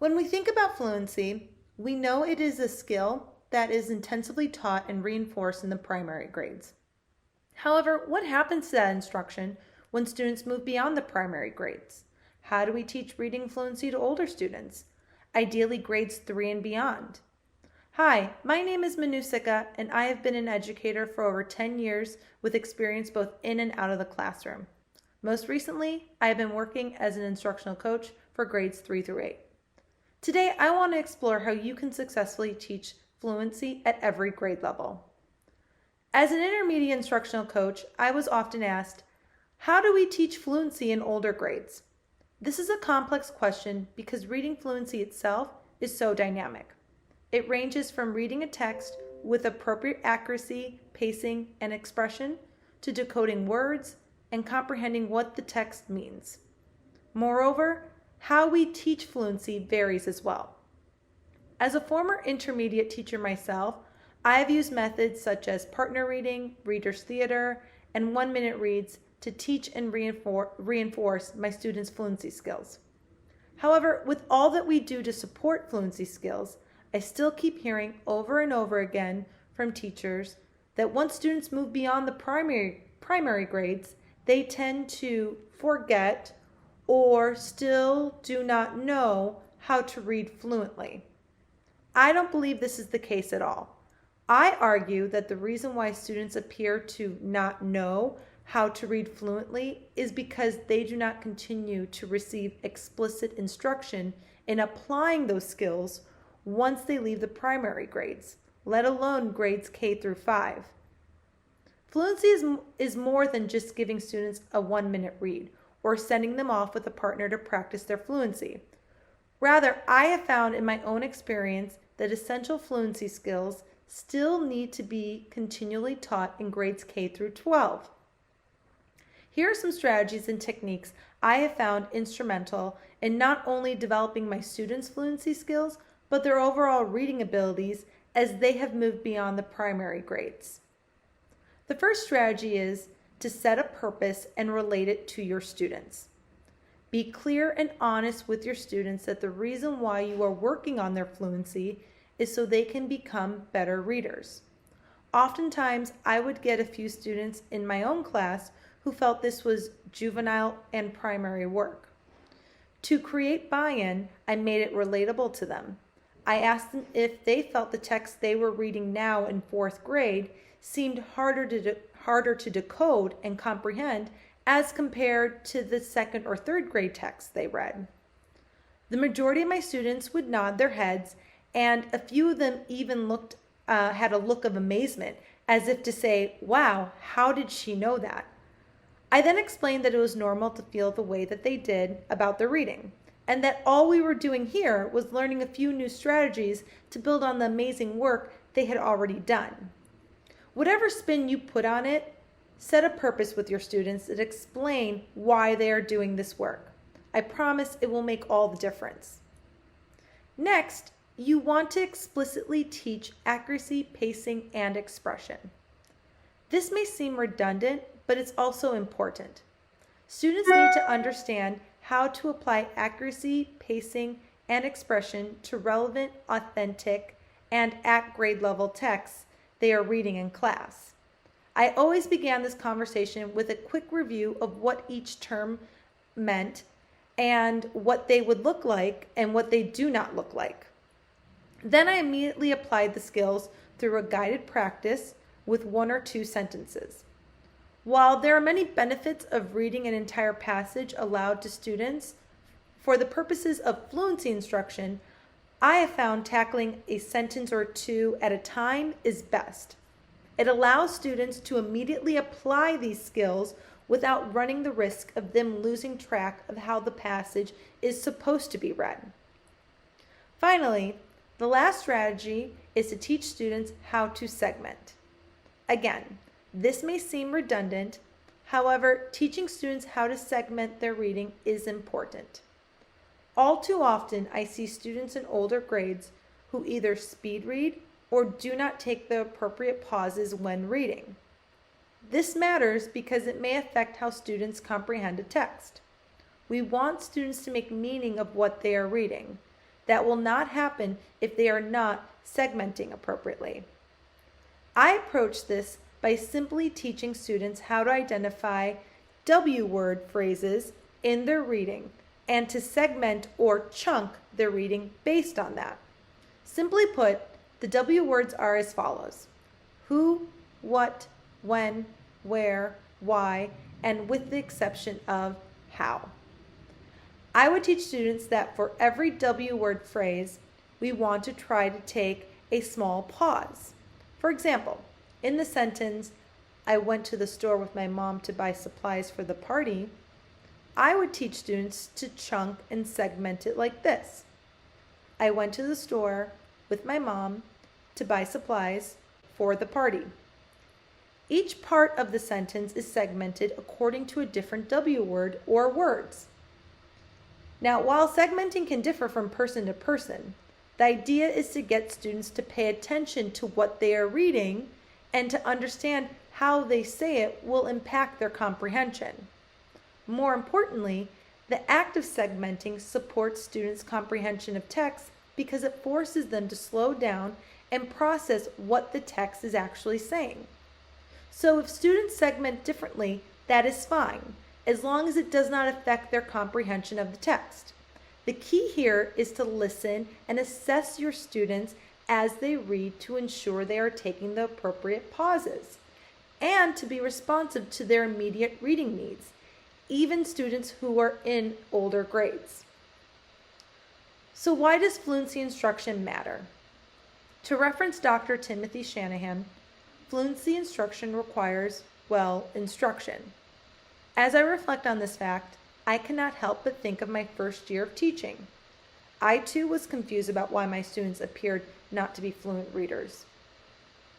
When we think about fluency, we know it is a skill that is intensively taught and reinforced in the primary grades. However, what happens to that instruction when students move beyond the primary grades? How do we teach reading fluency to older students, ideally grades 3 and beyond? Hi, my name is Mannu, Sikka, and I have been an educator for over 10 years with experience both in and out of the classroom. Most recently, I have been working as an instructional coach for grades 3 through 8. Today, I want to explore how you can successfully teach fluency at every grade level. As an intermediate instructional coach, I was often asked, how do we teach fluency in older grades? This is a complex question because reading fluency itself is so dynamic. It ranges from reading a text with appropriate accuracy, pacing, and expression to decoding words and comprehending what the text means. Moreover, how we teach fluency varies as well. As a former intermediate teacher myself, I have used methods such as partner reading, reader's theater, and 1-minute reads to teach and reinforce my students' fluency skills. However, with all that we do to support fluency skills, I still keep hearing over and over again from teachers that once students move beyond the primary grades, they tend to forget or still do not know how to read fluently. I don't believe this is the case at all. I argue that the reason why students appear to not know how to read fluently is because they do not continue to receive explicit instruction in applying those skills once they leave the primary grades, let alone grades K through 5. Fluency is more than just giving students a 1-minute read or sending them off with a partner to practice their fluency. Rather, I have found in my own experience that essential fluency skills still need to be continually taught in grades K through 12. Here are some strategies and techniques I have found instrumental in not only developing my students' fluency skills, but their overall reading abilities as they have moved beyond the primary grades. The first strategy is to set a purpose and relate it to your students. Be clear and honest with your students that the reason why you are working on their fluency is so they can become better readers. Oftentimes, I would get a few students in my own class who felt this was juvenile and primary work. To create buy-in, I made it relatable to them. I asked them if they felt the text they were reading now in 4th grade seemed harder to decode and comprehend as compared to the 2nd or 3rd grade texts they read. The majority of my students would nod their heads, and a few of them even had a look of amazement, as if to say, wow, how did she know that? I then explained that it was normal to feel the way that they did about their reading, and that all we were doing here was learning a few new strategies to build on the amazing work they had already done. Whatever spin you put on it, set a purpose with your students that explain why they are doing this work. I promise it will make all the difference. Next, you want to explicitly teach accuracy, pacing, and expression. This may seem redundant, but it's also important. Students need to understand how to apply accuracy, pacing, and expression to relevant, authentic, and at grade level texts they are reading in class. I always began this conversation with a quick review of what each term meant and what they would look like and what they do not look like. Then I immediately applied the skills through a guided practice with 1 or 2 sentences. While there are many benefits of reading an entire passage aloud to students, for the purposes of fluency instruction, I have found tackling a sentence or 2 at a time is best. It allows students to immediately apply these skills without running the risk of them losing track of how the passage is supposed to be read. Finally, the last strategy is to teach students how to segment. Again, this may seem redundant. However, teaching students how to segment their reading is important. All too often, I see students in older grades who either speed read or do not take the appropriate pauses when reading. This matters because it may affect how students comprehend a text. We want students to make meaning of what they are reading. That will not happen if they are not segmenting appropriately. I approach this by simply teaching students how to identify W-word phrases in their reading and to segment or chunk their reading based on that. Simply put, the W words are as follows: who, what, when, where, why, and with the exception of how. I would teach students that for every W word phrase, we want to try to take a small pause. For example, in the sentence, I went to the store with my mom to buy supplies for the party, I would teach students to chunk and segment it like this: I went to the store with my mom to buy supplies for the party. Each part of the sentence is segmented according to a different W word or words. Now, while segmenting can differ from person to person, the idea is to get students to pay attention to what they are reading and to understand how they say it will impact their comprehension. More importantly, the act of segmenting supports students' comprehension of text because it forces them to slow down and process what the text is actually saying. So if students segment differently, that is fine, as long as it does not affect their comprehension of the text. The key here is to listen and assess your students as they read to ensure they are taking the appropriate pauses, and to be responsive to their immediate reading needs, even students who are in older grades. So why does fluency instruction matter? To reference Dr. Timothy Shanahan, fluency instruction requires, well, instruction. As I reflect on this fact, I cannot help but think of my first year of teaching. I too was confused about why my students appeared not to be fluent readers.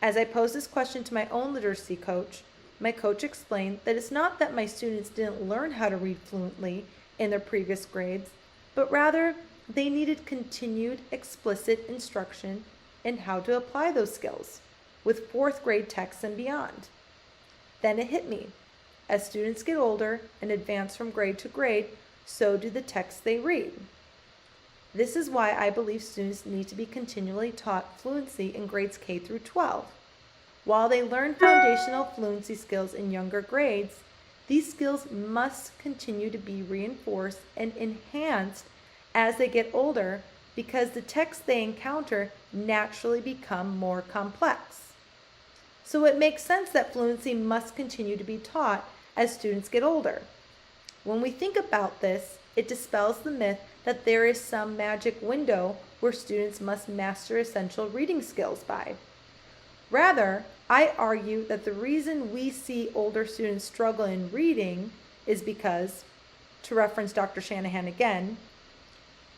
As I posed this question to my own literacy coach, my coach explained that it's not that my students didn't learn how to read fluently in their previous grades, but rather they needed continued explicit instruction in how to apply those skills with fourth grade texts and beyond. Then it hit me. As students get older and advance from grade to grade, so do the texts they read. This is why I believe students need to be continually taught fluency in grades K through 12. While they learn foundational fluency skills in younger grades, these skills must continue to be reinforced and enhanced as they get older because the texts they encounter naturally become more complex. So it makes sense that fluency must continue to be taught as students get older. When we think about this, it dispels the myth that there is some magic window where students must master essential reading skills by. Rather, I argue that the reason we see older students struggle in reading is because, to reference Dr. Shanahan again,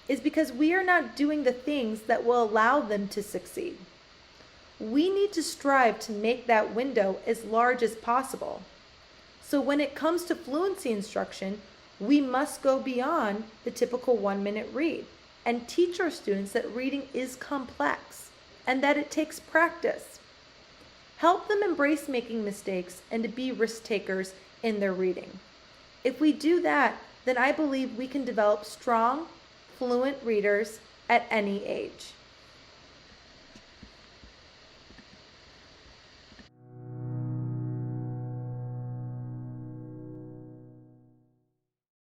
is because we are not doing the things that will allow them to succeed. We need to strive to make that window as large as possible. So when it comes to fluency instruction, we must go beyond the typical 1-minute read and teach our students that reading is complex and that it takes practice. Help them embrace making mistakes and to be risk takers in their reading. If we do that, then I believe we can develop strong, fluent readers at any age.